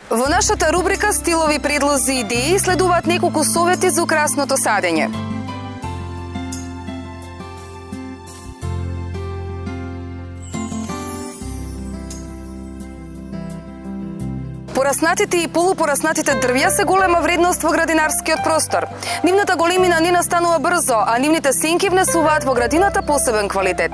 Во нашата рубрика Стилови, предлози и идеи следуваат неколку совети за украсното садење. Пораснатите и полупораснатите дрвја се голема вредност во градинарскиот простор. Нивната големина не настанува брзо, а нивните сенки внесуваат во градината посебен квалитет.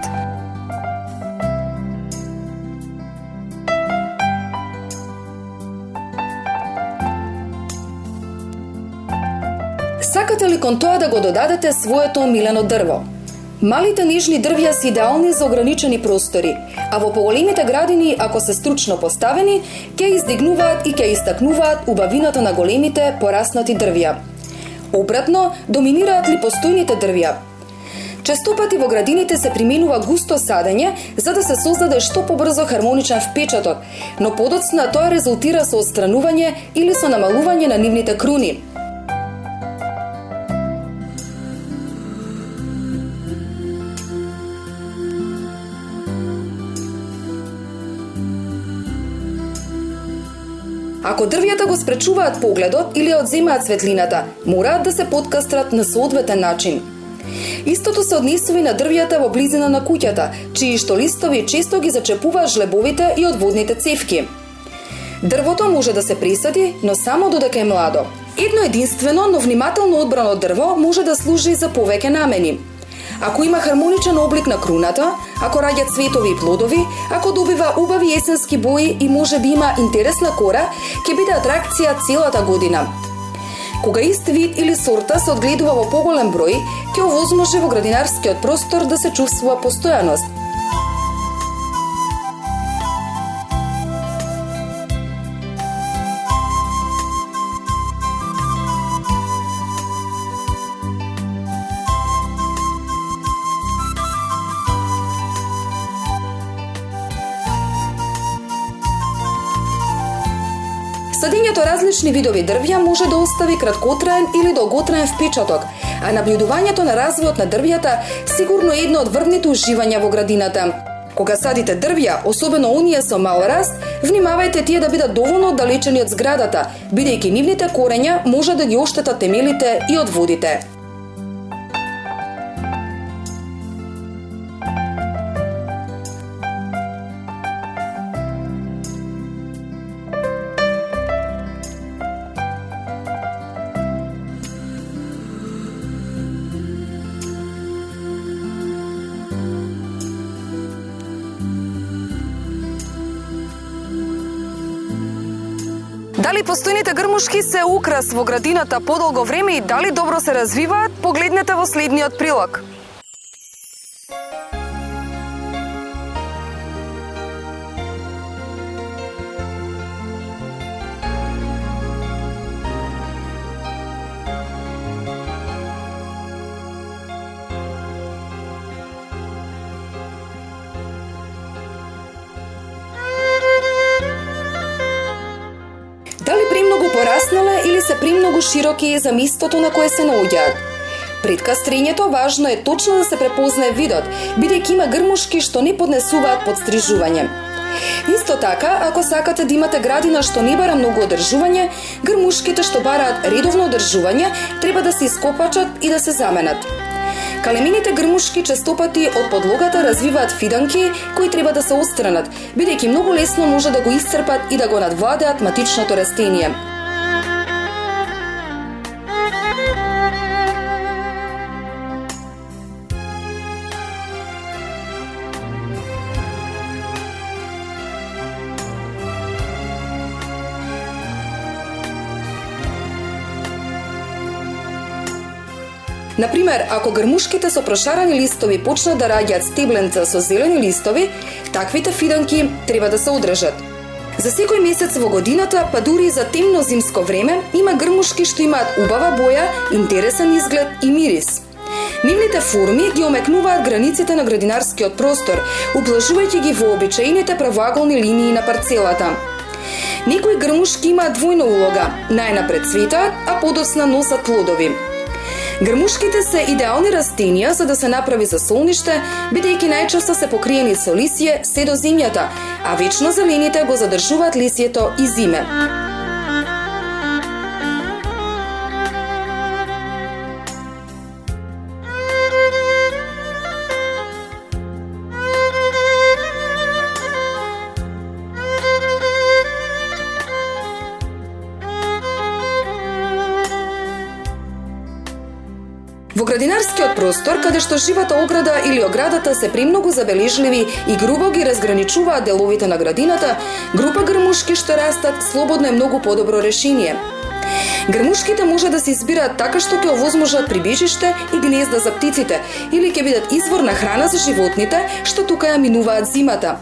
Сакате ли кон тоа да го додадете своето омилено дрво? Малите нежни дрвја се идеални за ограничени простори, а во поголемите градини, ако се стручно поставени, ќе издигнуваат и ќе истакнуваат убавината на големите пораснати дрвја. Обратно, доминираат ли постојните дрвја? Честопати во градините се применува густо садење за да се создаде што побрзо хармоничен впечаток, но подоцна тоа резултира со отстранување или со намалување на нивните круни. Ако дрвјата го спречуваат погледот или одземаат светлината, мораат да се подкастрат на соодветен начин. Истото се однесува и на дрвјата во близина на куќата, чии што листови често ги зачепуваат жлебовите и одводните цевки. Дрвото може да се присади, но само додека е младо. Едно единствено, но внимателно одбрано дрво може да служи за повеќе намени. Ако има хармоничен облик на круната, ако раѓа цветови и плодови, ако добива убави есенски бои и може би има интересна кора, ќе биде атракција целата година. Кога ист вид или сорта се одгледува во поголем број, ќе овозможи во градинарскиот простор да се чувствува постојаност. Садењето различни видови дрвја може да остави краткотраен или долготраен впечаток, а наблюдувањето на развојот на дрвјата сигурно е едно од врвните уживања во градината. Кога садите дрвја, особено оние со мал раст, внимавајте тие да бидат доволно оддалечени од зградата, бидејќи нивните корења може да ги оштетат темелите и одводите. Дали постојните грмушки се украс во градината подолго време и дали добро се развиваат, погледнете во следниот прилог. Дали премногу пораснале или се премногу широки за местото на кое се наоѓаат? Пред кастрењето важно е точно да се препознае видот, бидејќи има грмушки што не поднесуваат подстрижување. Исто така, ако сакате да имате градина што не бара многу одржување, грмушките што бараат редовно одржување треба да се ископачат и да се заменат. Калемините грмушки честопати од подлогата развиваат фиданки кои треба да се отстранат, бидејќи многу лесно може да го исцрпат и да го надвладеат матичното растение. Например, ако грмушките со прошарани листови почнат да раѓаат стебленца со зелени листови, таквите фиданки треба да се одржат. За секој месец во годината, па дури и за темно зимско време, има грмушки што имаат убава боја, интересен изглед и мирис. Нивните форми ги омекнуваат границите на градинарскиот простор, ублажувајќи ги вообичаените правоаголни линии на парцелата. Некои грмушки имаат двојна улога, најнапред цветаат, а подоцна носат плодови. Грмушките се идеални растенија за да се направи засолниште, бидејќи најчесто се покриени со лисје се до земјата, а вечно зелените го задржуваат лисјето и зиме. Во градинарскиот простор, каде што живата ограда или оградата се премногу забележливи и грубо ги разграничуваат деловите на градината, група грмушки што растат слободно е многу подобро решение. Грмушките може да се избираат така што ќе овозможат прибежиште и гнезда за птиците или ќе бидат извор на храна за животните што тука ја минуваат зимата.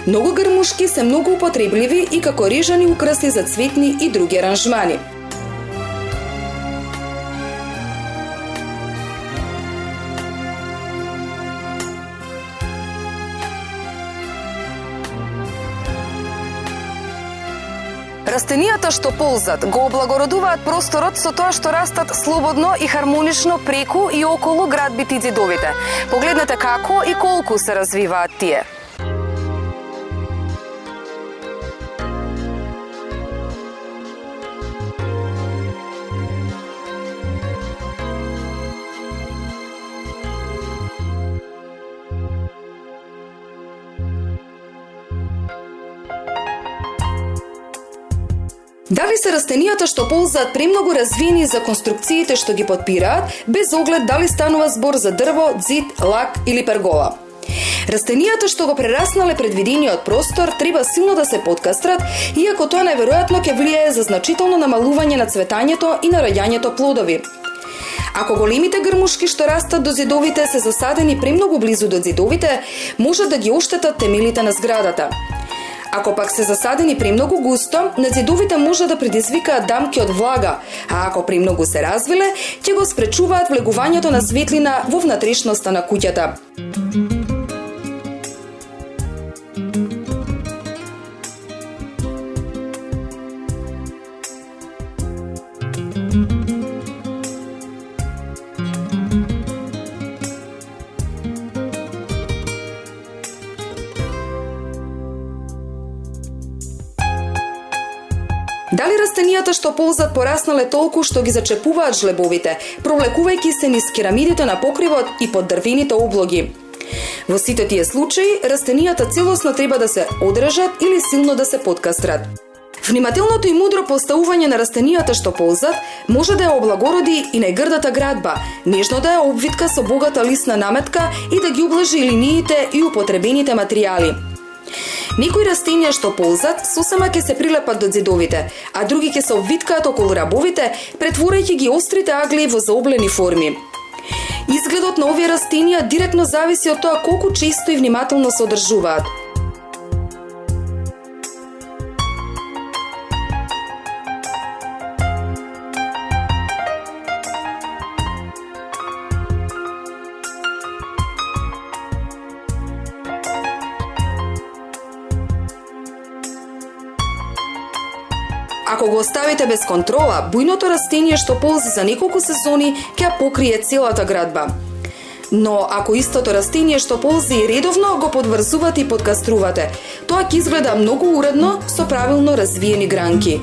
Многу грмушки се многу употребливи и како режани украси за цветни и други аранжмани. Растенијата што ползат го облагородуваат просторот со тоа што растат слободно и хармонично преку и околу градбите и ѕидовите. Погледнете како и колку се развиваат тие. Дали се растенијата што ползаат премногу развиени за конструкциите што ги подпираат, без оглед дали станува збор за дрво, ѕид, лак или пергола. Растенијата што го прераснале предвидениот простор треба силно да се подкастрат, иако тоа најверојатно ќе влијае за значително намалување на цветањето и на раѓањето плодови. Ако големите грмушки што растат до ѕидовите се засадени премногу близу до ձидовите, можат да ги оштетат темелите на зградата. Ако пак се засадени премногу густо, на ѕидовите може да предизвикаат дамки од влага, а ако премногу се развиле, ќе го спречуваат влегувањето на светлина во внатрешноста на куќата. Дали растенијата што ползат пораснале толку што ги зачепуваат жлебовите, провлекувајќи се низ керамидите на покривот и под дрвените облоги? Во сите тие случаи, растенијата целосно треба да се одржат или силно да се подкастрат. Внимателното и мудро поставување на растенијата што ползат може да ја облагороди и најгрдата градба, нежно да ја обвитка со богата лисна наметка и да ги ублажи линиите и употребените материјали. Некои растенија што ползат сосема ќе се прилепат до ѕидовите, а други ќе се обвиткаат околу рабовите, претворајќи ги острите агли во заоблени форми. Изгледот на овие растенија директно зависи од тоа колку често и внимателно се одржуваат. Ако го оставите без контрола, бујното растение што ползи за неколку сезони ќе ја покрие целата градба. Но ако истото растение што ползи и редовно го подврзувате и подкаструвате, тоа ќе изгледа многу уредно со правилно развиени гранки.